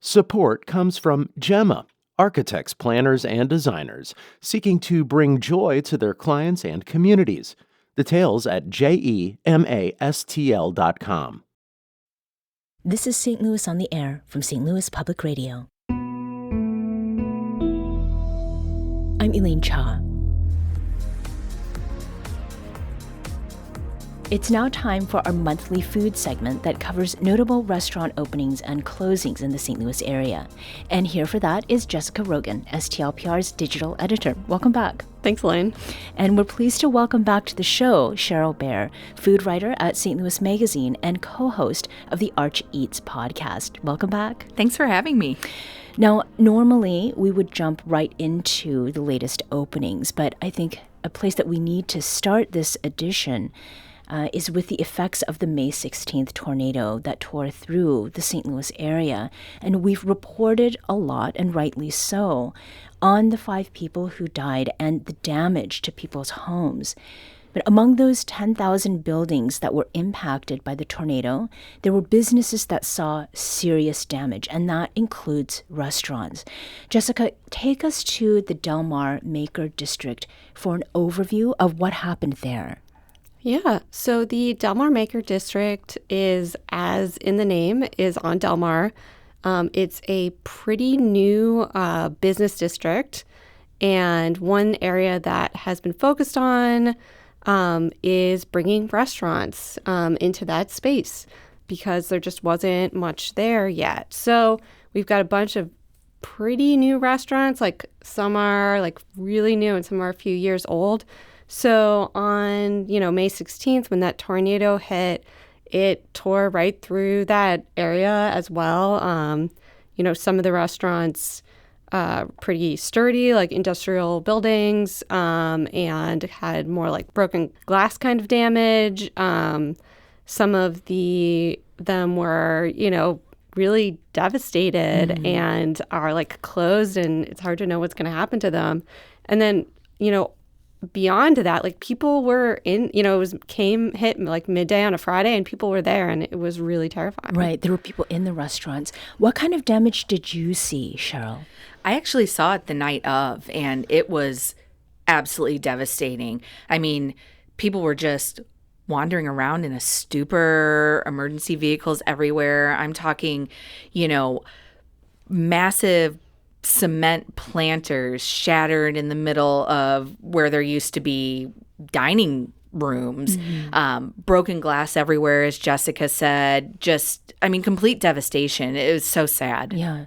Support comes from Gemma, architects, planners, and designers seeking to bring joy to their clients and communities. Details at gemastl.com. This is St. Louis on the Air from St. Louis Public Radio. I'm Elaine Cha. It's now time for our monthly food segment that covers notable restaurant openings and closings in the St. Louis area. And here for that is Jessica Rogen, STLPR's digital editor. Welcome back. Thanks, Elaine. And we're pleased to welcome back to the show Cheryl Baehr, food writer at St. Louis Magazine and co-host of the Arch Eats podcast. Welcome back. Thanks for having me. Now, normally we would jump right into the latest openings, but I think a place that we need to start this edition is with the effects of the May 16th tornado that tore through the St. Louis area. And we've reported a lot, and rightly so, on the 5 people who died and the damage to people's homes. But among those 10,000 buildings that were impacted by the tornado, there were businesses that saw serious damage, and that includes restaurants. Jessica, take us to the Delmar Maker District for an overview of what happened there. Yeah, so the Delmar Maker District is, as in the name, is on Delmar. It's a pretty new business district, and one area that has been focused on is bringing restaurants into that space because there just wasn't much there yet. So we've got a bunch of pretty new restaurants, like some are like really new and some are a few years old. So on, May 16th, when that tornado hit, it tore right through that area as well. Some of the restaurants, pretty sturdy, like industrial buildings, and had more like broken glass kind of damage. Some of them were, really devastated and are like closed, and it's hard to know what's going to happen to them. And then, beyond that, like people were in, hit like midday on a Friday and people were there and it was really terrifying. Right. There were people in the restaurants. What kind of damage did you see, Cheryl? I actually saw it the night of, and it was absolutely devastating. I mean, people were just wandering around in a stupor, emergency vehicles everywhere. I'm talking, massive cement planters shattered in the middle of where there used to be dining rooms, broken glass everywhere, as Jessica said. Complete devastation. It was so sad. Yeah.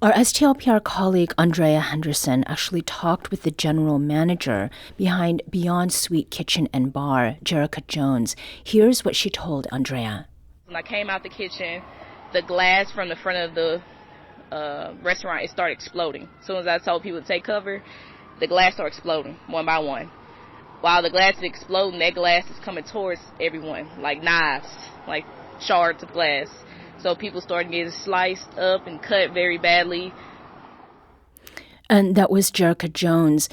Our STLPR colleague, Andrea Henderson, actually talked with the general manager behind Beyond Sweet Kitchen and Bar, Jessica Jones. Here's what she told Andrea. When I came out the kitchen, the glass from the front of the restaurant, it started exploding. As soon as I told people to take cover, the glass started exploding one by one. While the glass is exploding, that glass is coming towards everyone, like knives, like shards of glass. So people started getting sliced up and cut very badly. And that was Jessica Jones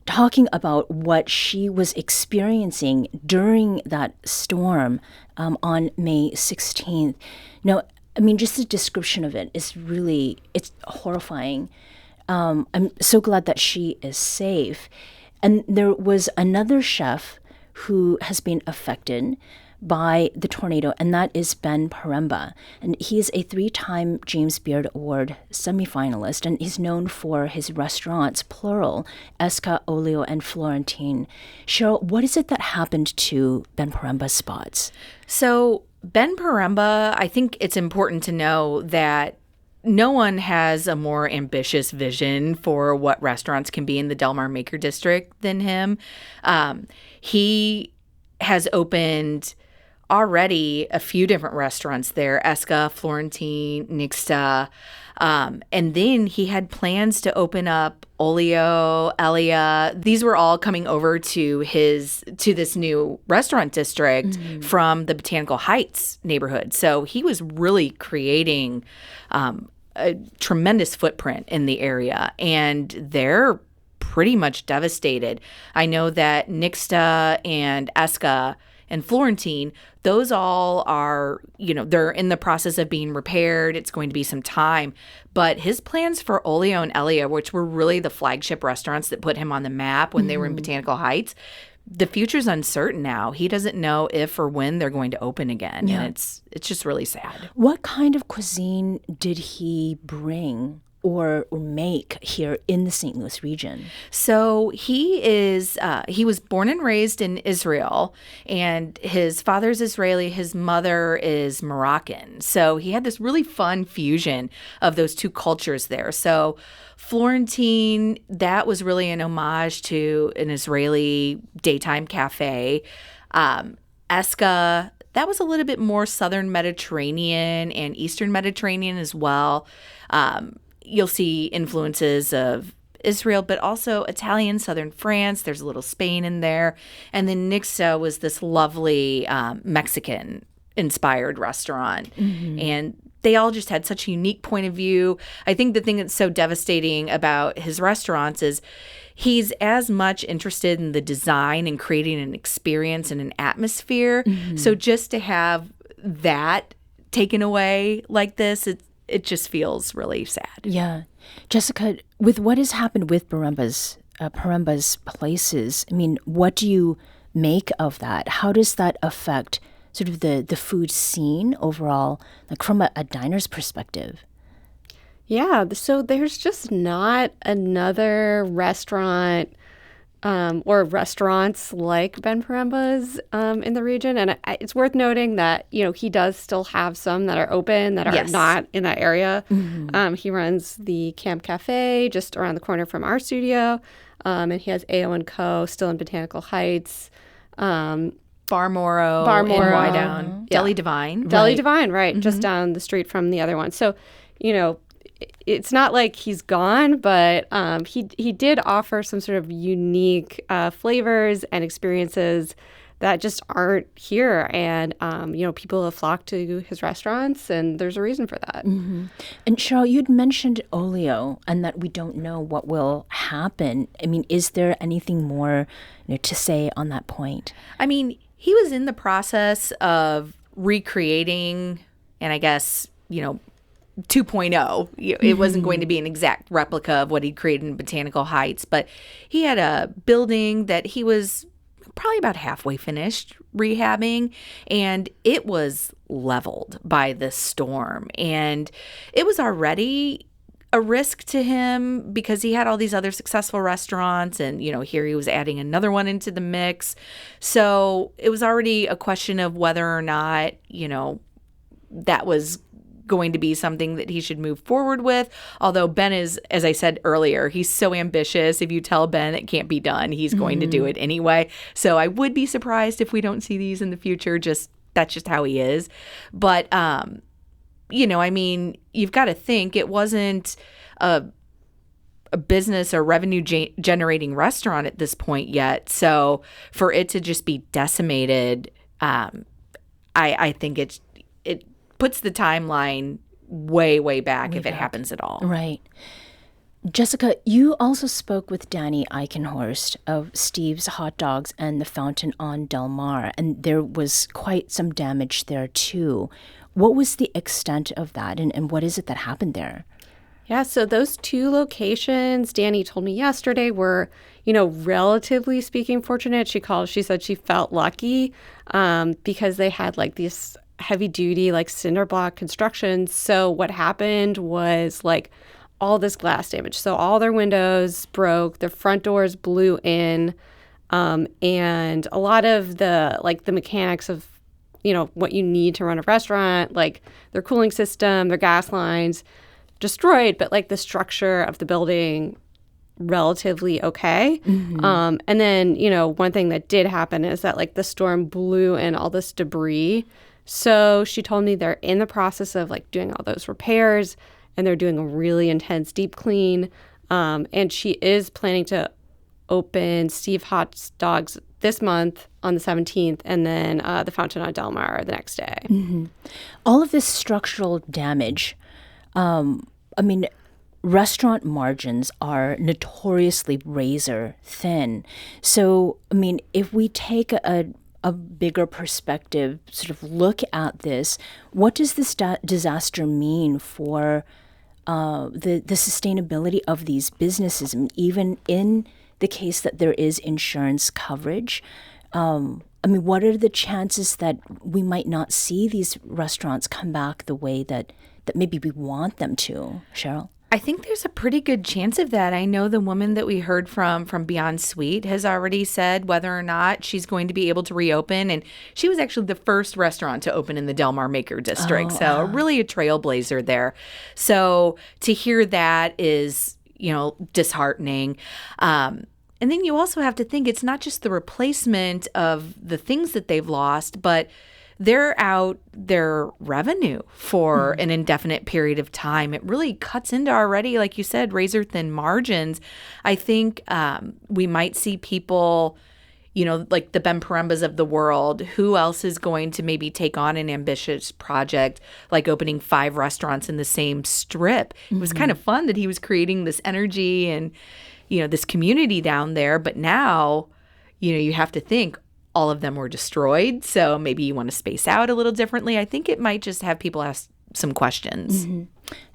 talking about what she was experiencing during that storm on May 16th. Now, just the description of it is really, it's horrifying. I'm so glad that she is safe. And there was another chef who has been affected by the tornado, and that is Ben Paremba. And he's a 3-time James Beard Award semifinalist, and he's known for his restaurants, plural, Esca, Olio, and Florentine. Cheryl, what is it that happened to Ben Paremba's spots? So Ben Paremba, I think it's important to know that no one has a more ambitious vision for what restaurants can be in the Delmar Maker District than him. He has opened already a few different restaurants there, Esca, Florentine, Nixta. And then he had plans to open up Olio, Elia. These were all coming over to this new restaurant district from the Botanical Heights neighborhood. So he was really creating a tremendous footprint in the area, and they're pretty much devastated. I know that Nixta and Esca and Florentine, those all are, they're in the process of being repaired. It's going to be some time. But his plans for Olio and Elia, which were really the flagship restaurants that put him on the map when they were in Botanical Heights, the future's uncertain now. He doesn't know if or when they're going to open again. Yeah. And it's just really sad. What kind of cuisine did he bring or make here in the St. Louis region? So he was born and raised in Israel, and his father's Israeli, his mother is Moroccan. So he had this really fun fusion of those two cultures there. So Florentine, that was really an homage to an Israeli daytime cafe. Esca, that was a little bit more Southern Mediterranean and Eastern Mediterranean as well. You'll see influences of Israel, but also Italian, Southern France. There's a little Spain in there. And then Nixa was this lovely Mexican-inspired restaurant. Mm-hmm. And they all just had such a unique point of view. I think the thing that's so devastating about his restaurants is he's as much interested in the design and creating an experience and an atmosphere. Mm-hmm. So just to have that taken away like this, it just feels really sad. Yeah. Jessica, with what has happened with Paremba's places, I mean, what do you make of that? How does that affect sort of the food scene overall, like from a diner's perspective? Yeah, so there's just not another restaurant or restaurants like Ben Paremba's in the region. And it's worth noting that, he does still have some that are open that are not in that area. Mm-hmm. He runs the Camp Cafe just around the corner from our studio. And he has AO & Co. still in Botanical Heights. Bar Moro in Wydown. Yeah. Deli Divine. Deli Divine, right. Mm-hmm. Just down the street from the other one. So, it's not like he's gone, but he did offer some sort of unique flavors and experiences that just aren't here. And, people have flocked to his restaurants, and there's a reason for that. Mm-hmm. And Cheryl, you'd mentioned Olio and that we don't know what will happen. I mean, is there anything more to say on that point? I mean, he was in the process of recreating, and I guess, 2.0. It wasn't going to be an exact replica of what he'd created in Botanical Heights, but he had a building that he was probably about halfway finished rehabbing, and it was leveled by this storm. And it was already a risk to him because he had all these other successful restaurants, and here he was adding another one into the mix. So it was already a question of whether or not that was going to be something that he should move forward with. Although Ben is, as I said earlier, he's so ambitious. If you tell Ben it can't be done, he's going to do it anyway. So I would be surprised if we don't see these in the future. That's just how he is. But I mean, you've got to think it wasn't a business or revenue generating restaurant at this point yet. So for it to just be decimated, I think it puts the timeline way, way back if it happens at all. Right. Jessica, you also spoke with Danny Eichenhorst of Steve's Hot Dogs and the Fountain on Delmar, and there was quite some damage there too. What was the extent of that, and what is it that happened there? Yeah, so those two locations, Danny told me yesterday, were, relatively speaking, fortunate. She said she felt lucky because they had like these heavy duty, like cinder block construction. So what happened was like all this glass damage. So all their windows broke, their front doors blew in, and a lot of the mechanics of, what you need to run a restaurant, like their cooling system, their gas lines, destroyed, but like the structure of the building relatively okay. Mm-hmm. And then, one thing that did happen is that like the storm blew in all this debris. So she told me they're in the process of like doing all those repairs, and they're doing a really intense deep clean. And she is planning to open Steve Hot Dogs this month on the 17th, and then the Fountain on Delmar the next day. Mm-hmm. All of this structural damage, restaurant margins are notoriously razor thin. So, if we take a a bigger perspective sort of look at this, what does this disaster mean for the sustainability of these businesses, and even in the case that there is insurance coverage? What are the chances that we might not see these restaurants come back the way that maybe we want them to, Cheryl? I think there's a pretty good chance of that. I know the woman that we heard from Beyond Sweet has already said whether or not she's going to be able to reopen. And she was actually the first restaurant to open in the Delmar Maker District. So really a trailblazer there. So to hear that is, disheartening. And then you also have to think it's not just the replacement of the things that they've lost, but they're out their revenue for an indefinite period of time. It really cuts into already, like you said, razor thin margins. I think we might see people, like the Ben Parembas of the world. Who else is going to maybe take on an ambitious project like opening 5 restaurants in the same strip? It was kind of fun that he was creating this energy and, this community down there. But now, you have to think, all of them were destroyed, so maybe you want to space out a little differently. I think it might just have people ask some questions. And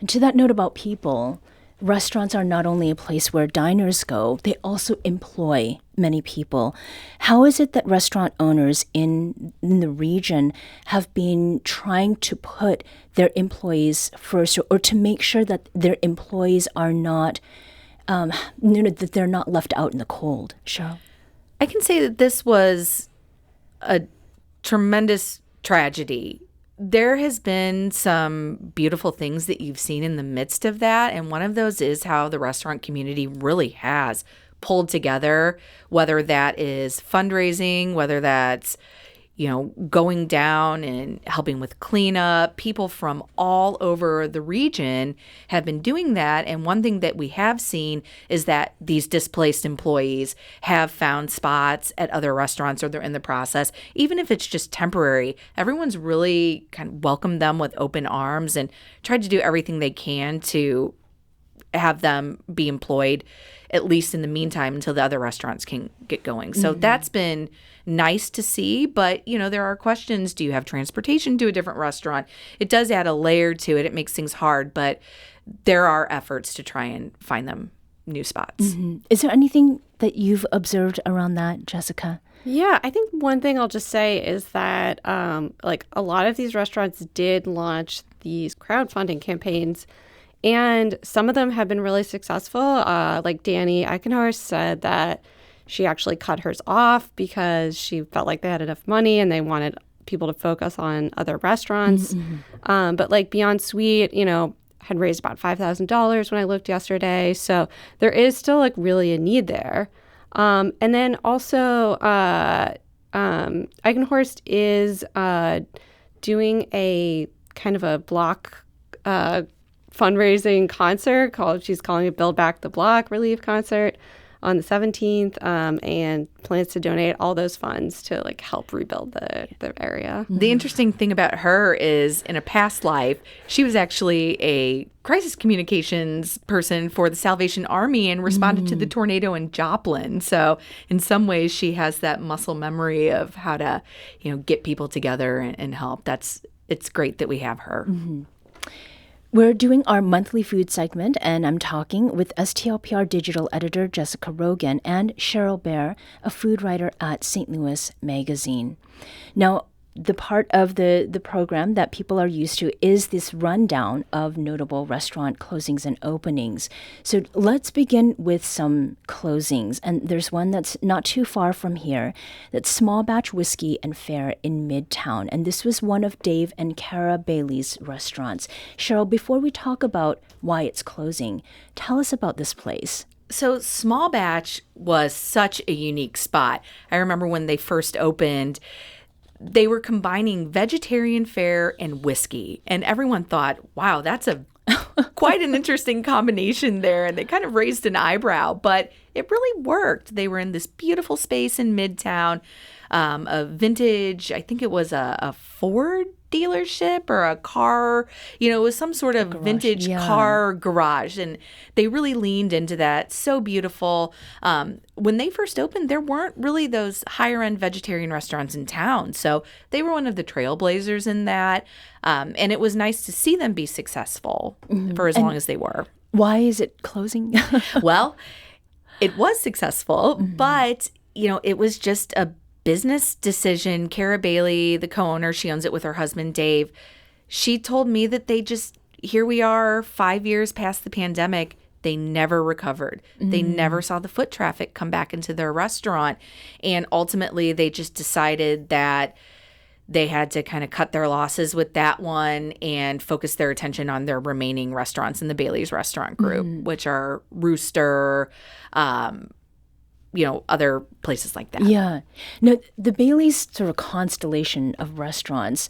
to that note about people, restaurants are not only a place where diners go, they also employ many people. How is it that restaurant owners in the region have been trying to put their employees first, or to make sure that their employees are not, that they're not left out in the cold? Cheryl? I can say that this was a tremendous tragedy. There has been some beautiful things that you've seen in the midst of that, and one of those is how the restaurant community really has pulled together, whether that is fundraising, whether that's going down and helping with cleanup. People from all over the region have been doing that. And one thing that we have seen is that these displaced employees have found spots at other restaurants, or they're in the process. Even if it's just temporary, everyone's really kind of welcomed them with open arms and tried to do everything they can to have them be employed, at least in the meantime, until the other restaurants can get going. So that's been nice to see. But, there are questions. Do you have transportation to a different restaurant? It does add a layer to it. It makes things hard. But there are efforts to try and find them new spots. Is there anything that you've observed around that, Jessica? Yeah, I think one thing I'll just say is that a lot of these restaurants did launch these crowdfunding campaigns, and some of them have been really successful. Like Danny Eichenhorst said that she actually cut hers off because she felt like they had enough money and they wanted people to focus on other restaurants. But like Beyond Sweet, had raised about $5,000 when I looked yesterday. So there is still really a need there. And then also Eichenhorst is doing a kind of a block fundraising concert she's calling it Build Back the Block Relief Concert on the 17th, and plans to donate all those funds to help rebuild the area. The interesting thing about her is, in a past life, she was actually a crisis communications person for the Salvation Army and responded to the tornado in Joplin. So in some ways, she has that muscle memory of how to, get people together and help. It's great that we have her. We're doing our monthly food segment, and I'm talking with STLPR digital editor Jessica Rogen and Cheryl Baehr, a food writer at St. Louis Magazine. Now, the part of the program that people are used to is this rundown of notable restaurant closings and openings. So let's begin with some closings. And there's one that's not too far from here. That's Small Batch Whiskey and Fare in Midtown. And this was one of Dave and Kara Bailey's restaurants. Cheryl, before we talk about why it's closing, tell us about this place. So Small Batch was such a unique spot. I remember when they first opened, they were combining vegetarian fare and whiskey. And everyone thought, wow, that's quite an interesting combination there. And they kind of raised an eyebrow, but it really worked. They were in this beautiful space in Midtown. a vintage, I think it was a Ford dealership or a car, it was some sort of vintage car garage. And they really leaned into that. So beautiful. When they first opened, there weren't really those higher end vegetarian restaurants in town. So they were one of the trailblazers in that. And it was nice to see them be successful for as long as they were. Why is it closing? Well, it was successful, but, it was just a business decision. Cara Bailey, the co-owner, she owns it with her husband, Dave. She told me that here we are 5 years past the pandemic. They never recovered. They never saw the foot traffic come back into their restaurant. And ultimately, they just decided that they had to kind of cut their losses with that one and focus their attention on their remaining restaurants in the Bailey's restaurant group, which are Rooster, other places like that. Yeah. No, the Bailey's sort of constellation of restaurants,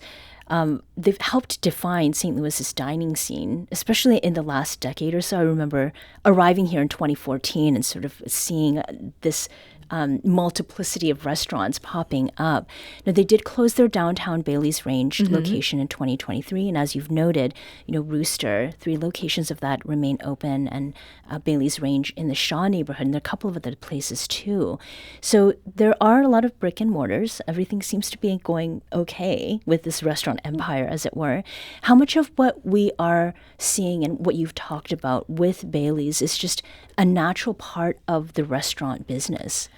they've helped define St. Louis's dining scene, especially in the last decade or so. I remember arriving here in 2014 and sort of seeing this multiplicity of restaurants popping up. Now, they did close their downtown Bailey's Range location in 2023, and as you've noted, Rooster, 3 locations of that remain open, and Bailey's Range in the Shaw neighborhood, and there are a couple of other places too. So there are a lot of brick and mortars. Everything seems to be going okay with this restaurant empire, as it were. How much of what we are seeing and what you've talked about with Bailey's is just a natural part of the restaurant business?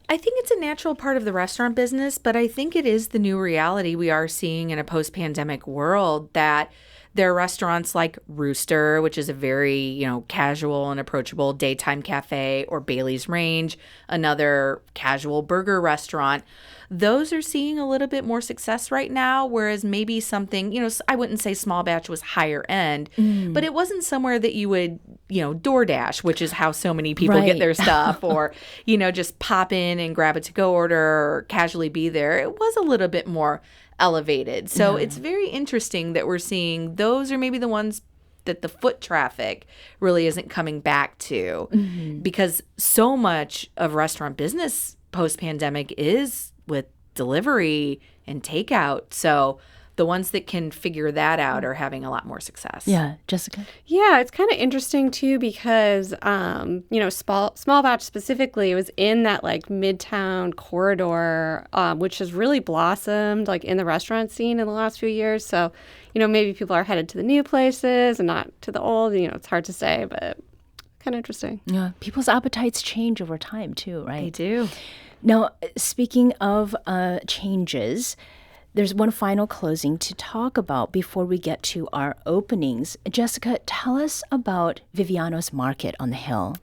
I think it's a natural part of the restaurant business, but I think it is the new reality we are seeing in a post-pandemic world that there are restaurants like Rooster, which is a very, casual and approachable daytime cafe, or Bailey's Range, another casual burger restaurant. Those are seeing a little bit more success right now, whereas maybe something, I wouldn't say Small Batch was higher end, but it wasn't somewhere that you would, DoorDash, which is how so many people get their stuff, or, just pop in and grab a to-go order or casually be there. It was a little bit more elevated. So it's very interesting that we're seeing those are maybe the ones that the foot traffic really isn't coming back to, because so much of restaurant business post-pandemic is with delivery and takeout. So the ones that can figure that out are having a lot more success. Yeah. Jessica? Yeah, it's kind of interesting too because, Small Batch specifically was in that like Midtown corridor, which has really blossomed like in the restaurant scene in the last few years. So, maybe people are headed to the new places and not to the old. It's hard to say, but kind of interesting. Yeah. People's appetites change over time too, right? They do. Now, speaking of changes, there's one final closing to talk about before we get to our openings. Jessica, tell us about Viviano's Market on the Hill.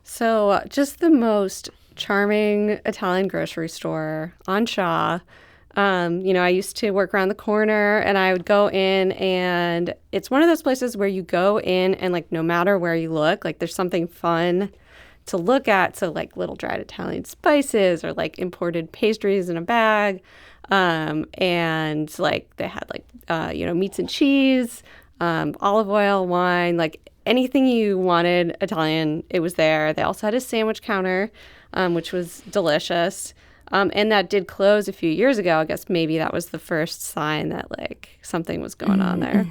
So just the most charming Italian grocery store on Shaw. I used to work around the corner, and I would go in, and it's one of those places where you go in and like no matter where you look, like there's something fun to look at. So like little dried Italian spices or like imported pastries in a bag. And like they had like, meats and cheese, olive oil, wine, like anything you wanted Italian, it was there. They also had a sandwich counter, which was delicious. And that did close a few years ago. I guess maybe that was the first sign that like something was going on there.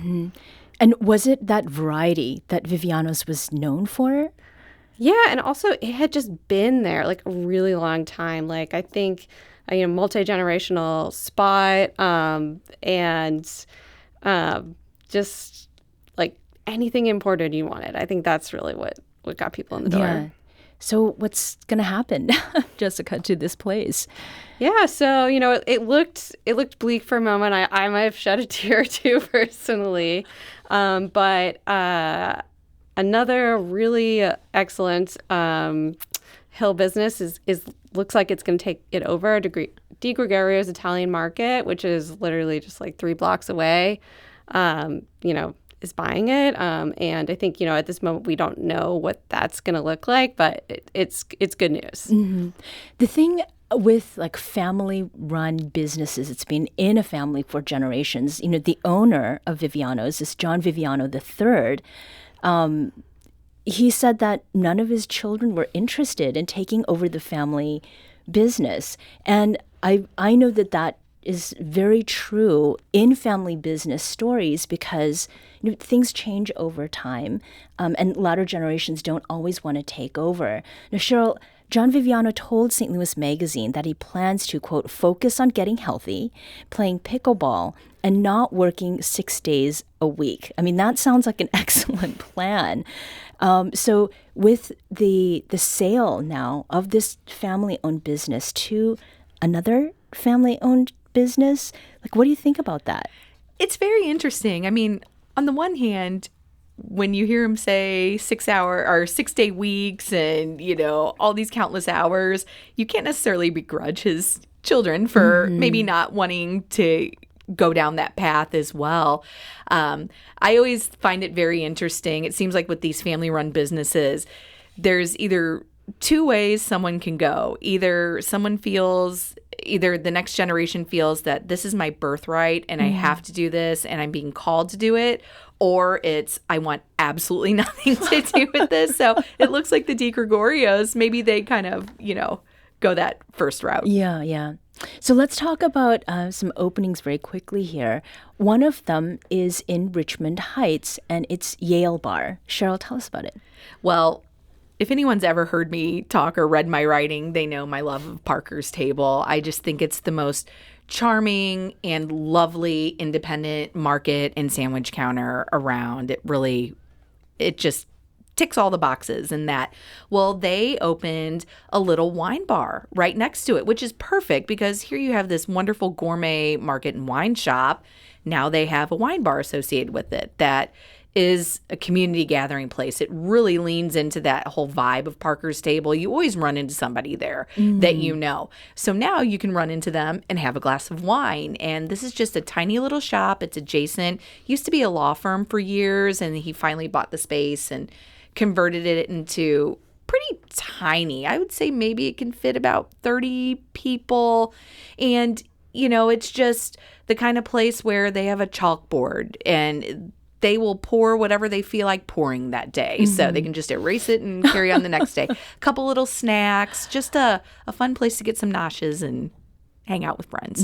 And was it that variety that Viviano's was known for? Yeah, and also it had just been there like a really long time. Like I think, multi-generational spot, and just like anything imported you wanted. I think that's really what got people in the door. Yeah. So what's going to happen, Jessica, to this place? Yeah, so, it looked bleak for a moment. I might have shed a tear or two personally. But another really excellent Hill business is looks like it's going to take it over. Di Gregorio's Italian Market, which is literally just like 3 blocks away, is buying it. And I think, at this moment, we don't know what that's going to look like, but it's good news. Mm-hmm. The thing with like family-run businesses, it's been in a family for generations. The owner of Viviano's is John Viviano III. He said that none of his children were interested in taking over the family business. And I know that is very true in family business stories because things change over time, and latter generations don't always want to take over. Now, Cheryl, John Viviano told St. Louis Magazine that he plans to, quote, focus on getting healthy, playing pickleball, and not working 6 days a week. I mean, that sounds like an excellent plan. So with the sale now of this family-owned business to another family-owned business, like, what do you think about that? It's very interesting. I mean, on the one hand, when you hear him say 6-day weeks and, all these countless hours, you can't necessarily begrudge his children for maybe not wanting to go down that path as well. I always find it very interesting. It seems like with these family-run businesses, there's either two ways someone can go. Either the next generation feels that this is my birthright and I have to do this and I'm being called to do it, or it's I want absolutely nothing to do with this. So it looks like the DeGregorios, maybe they kind of, go that first route. Yeah. So let's talk about some openings very quickly here. One of them is in Richmond Heights, and it's Yale Bar. Cheryl, tell us about it. Well, if anyone's ever heard me talk or read my writing, they know my love of Parker's Table. I just think it's the most charming and lovely independent market and sandwich counter around. It just ticks all the boxes in that. Well, they opened a little wine bar right next to it, which is perfect because here you have this wonderful gourmet market and wine shop. Now they have a wine bar associated with it that is a community gathering place. It really leans into that whole vibe of Parker's Table. You always run into somebody there that you know. So now you can run into them and have a glass of wine. And this is just a tiny little shop. It's adjacent. Used to be a law firm for years, and he finally bought the space and converted it into pretty tiny. I would say maybe it can fit about 30 people. And, it's just the kind of place where they have a chalkboard and they will pour whatever they feel like pouring that day. So they can just erase it and carry on the next day. A couple little snacks, just a fun place to get some noshes and hang out with friends.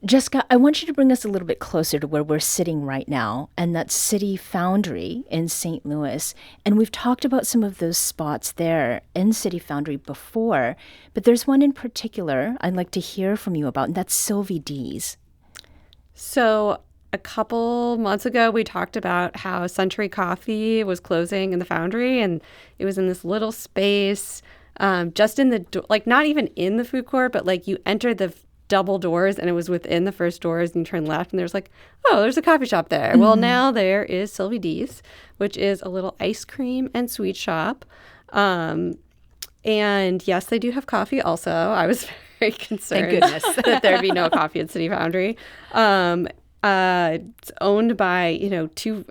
Jessica, I want you to bring us a little bit closer to where we're sitting right now, and that's City Foundry in St. Louis. And we've talked about some of those spots there in City Foundry before, but there's one in particular I'd like to hear from you about, and that's Sylvie D's. So a couple months ago, we talked about how Century Coffee was closing in the Foundry, and it was in this little space, just in the not even in the food court, but you enter the double doors and it was within the first doors, and you turn left and there's there's a coffee shop there. Well, now there is Sylvie D's, which is a little ice cream and sweet shop. And yes, they do have coffee also. I was very concerned Thank goodness. that there'd be no coffee at City Foundry. It's owned by, two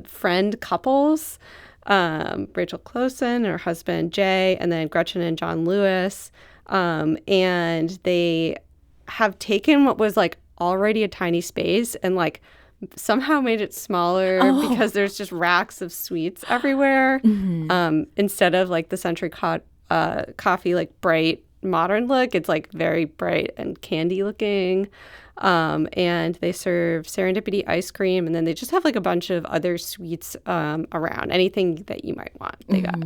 friend couples, Rachel Closen and her husband Jay, and then Gretchen and John Lewis. And they have taken what was already a tiny space and somehow made it smaller because there's just racks of sweets everywhere. Instead of the Century Coffee bright modern look, it's very bright and candy looking. And they serve serendipity ice cream, and then they just have a bunch of other sweets around. Anything that you might want, they got.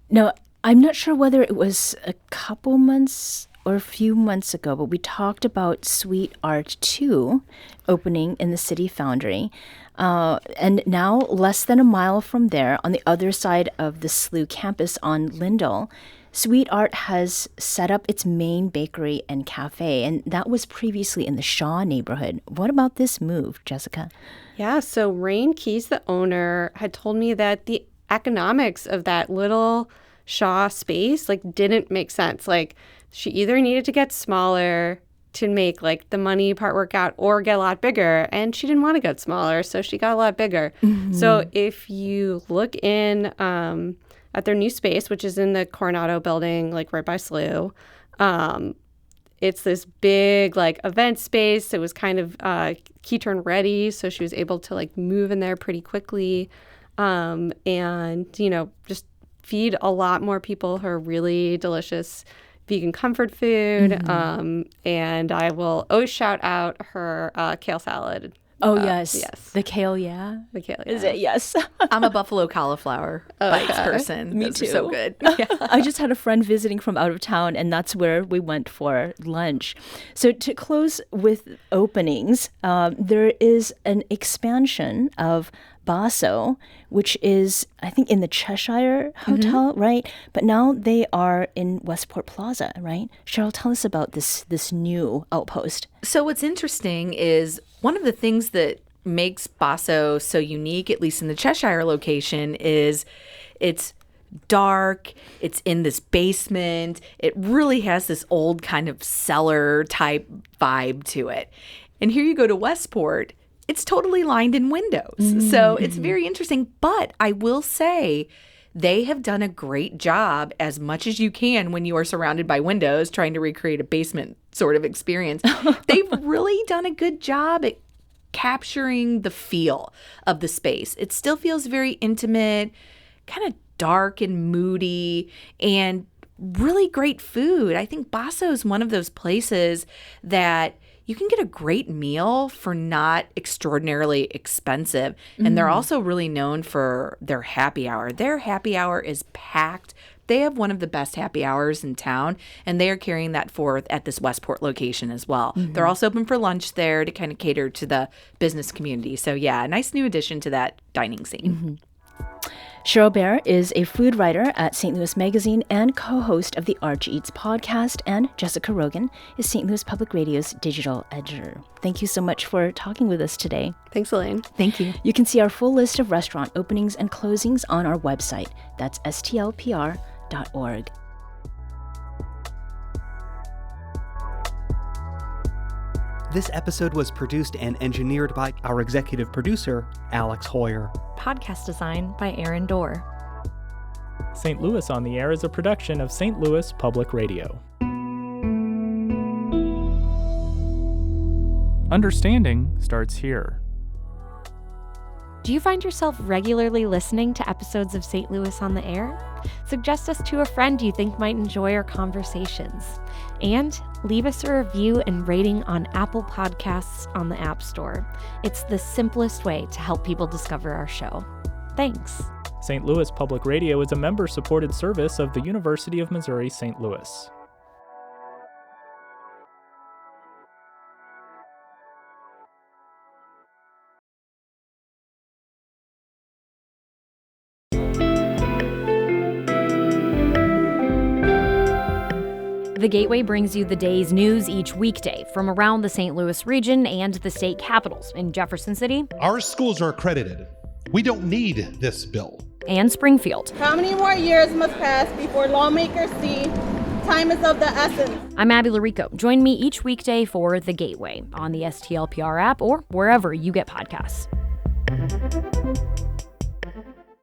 Now, I'm not sure whether it was a couple months or a few months ago, but we talked about Sweet Art 2 opening in the City Foundry. And now, less than a mile from there, on the other side of the SLU campus on Lindell, Sweet Art has set up its main bakery and cafe, and that was previously in the Shaw neighborhood. What about this move, Jessica? Yeah, so Rain Keys, the owner, had told me that the economics of that little Shaw space didn't make sense. She either needed to get smaller to make the money part work out or get a lot bigger, and she didn't want to get smaller, so she got a lot bigger. So if you look in at their new space, which is in the Coronado building, right by SLU, it's this big event space. It was kind of key turn ready, so she was able to move in there pretty quickly, and just feed a lot more people her really delicious vegan comfort food. And I will always shout out her kale salad. Oh, yes. Yes. The kale, yeah. The kale, Is it? Yes. I'm a buffalo cauliflower bites person. Me Those too. are so good. I just had a friend visiting from out of town, and that's where we went for lunch. So to close with openings, there is an expansion of Basso, which is, I think, in the Cheshire Hotel, right? But now they are in Westport Plaza, right? Cheryl, tell us about this new outpost. So what's interesting is one of the things that makes Basso so unique, at least in the Cheshire location, is it's dark, it's in this basement. It really has this old kind of cellar type vibe to it. And here you go to Westport, it's totally lined in windows. So it's very interesting. But I will say they have done a great job, as much as you can when you are surrounded by windows trying to recreate a basement sort of experience. They've really done a good job at capturing the feel of the space. It still feels very intimate, kind of dark and moody, and really great food. I think Basso is one of those places that you can get a great meal for not extraordinarily expensive. And they're also really known for their happy hour. Their happy hour is packed. They have one of the best happy hours in town, and they are carrying that forth at this Westport location as well. They're also open for lunch there to kind of cater to the business community. So yeah, a nice new addition to that dining scene. Cheryl Baehr is a food writer at St. Louis Magazine and co-host of the Arch Eats podcast, and Jessica Rogen is St. Louis Public Radio's digital editor. Thank you so much for talking with us today. Thanks, Elaine. Thank you. You can see our full list of restaurant openings and closings on our website. That's STLPR.org. This episode was produced and engineered by our executive producer, Alex Hoyer. Podcast design by Aaron Dorr. St. Louis on the Air is a production of St. Louis Public Radio. Understanding starts here. Do you find yourself regularly listening to episodes of St. Louis on the Air? Suggest us to a friend you think might enjoy our conversations. And leave us a review and rating on Apple Podcasts on the App Store. It's the simplest way to help people discover our show. Thanks. St. Louis Public Radio is a member-supported service of the University of Missouri St. Louis. The Gateway brings you the day's news each weekday from around the St. Louis region and the state capitals in Jefferson City. Our schools are accredited. We don't need this bill. And Springfield. How many more years must pass before lawmakers see time is of the essence? I'm Abby Larico. Join me each weekday for The Gateway on the STLPR app or wherever you get podcasts.